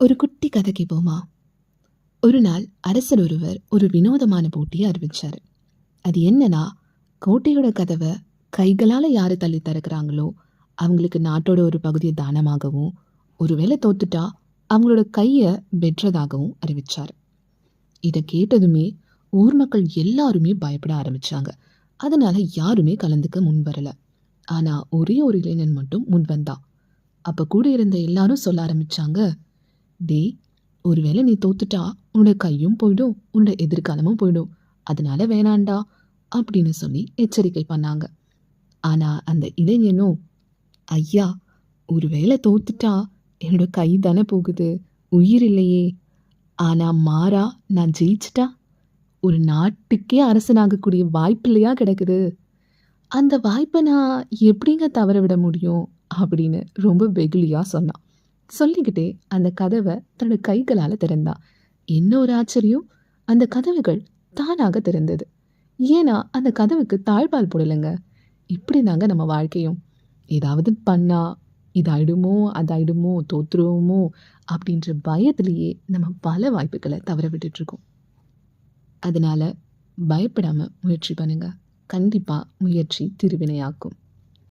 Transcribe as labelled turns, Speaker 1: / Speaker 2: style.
Speaker 1: ஒரு குட்டி கதை கேட்போமா? ஒரு நாள் அரசர் ஒருவர் ஒரு வினோதமான போட்டியை அறிவிச்சார். அது என்னன்னா, கோட்டையோட கதவை கைகளால் யார் தள்ளி திறக்கிறாங்களோ அவங்களுக்கு நாட்டோட ஒரு பகுதியை தானமாகவும், ஒருவேளை தோத்துட்டா அவங்களோட கையை வென்றதாகவும் அறிவிச்சார். இதை கேட்டதுமே ஊர் மக்கள் எல்லாருமே பயப்பட ஆரம்பிச்சாங்க. அதனால யாருமே கலந்துக்க முன் வரல. ஆனா ஒரே ஒரு இளைஞன் மட்டும் முன் வந்தான். அப்ப கூட இருந்த எல்லாரும் சொல்ல ஆரம்பிச்சாங்க, டேய், ஒருவேளை நீ தோத்துட்டா உன்னோட கையும் போயிடும், உன்னோட எதிர்காலமும் போயிடும், அதனால வேணாண்டா அப்படின்னு சொல்லி எச்சரிக்கை பண்ணாங்க. ஆனா அந்த இளைஞனும், ஐயா, ஒருவேளை தோத்துட்டா என்னோட கை தானே போகுது, உயிர் இல்லையே. ஆனா மாறா நான் ஜெயிச்சிட்டா ஒரு நாட்டுக்கே அரசனாகக்கூடிய வாய்ப்பு இல்லையா கிடக்குது. அந்த வாய்ப்பை நான் எப்படிங்க தவற விட முடியும் அப்படின்னு ரொம்ப வெகுளியா சொன்னான். சொல்லிக்கிட்டே அந்த கதவை தன்னோட கைகளால் திறந்தான். என்ன ஒரு ஆச்சரியம்! அந்த கதவுகள் தானாக திறந்தது. ஏன்னா அந்த கதவுக்கு தாழ்பால் போடலைங்க. இப்படி தாங்க நம்ம வாழ்க்கையும். ஏதாவது பண்ணா இதாயிடுமோ அதாயிடுமோ தோத்துருவோமோ அப்படின்ற பயத்திலேயே நம்ம பல வாய்ப்புகளை தவற விட்டுட்ருக்கோம். அதனால பயப்படாம முயற்சி பண்ணுங்க. கண்டிப்பா முயற்சி திருவினையாக்கும்.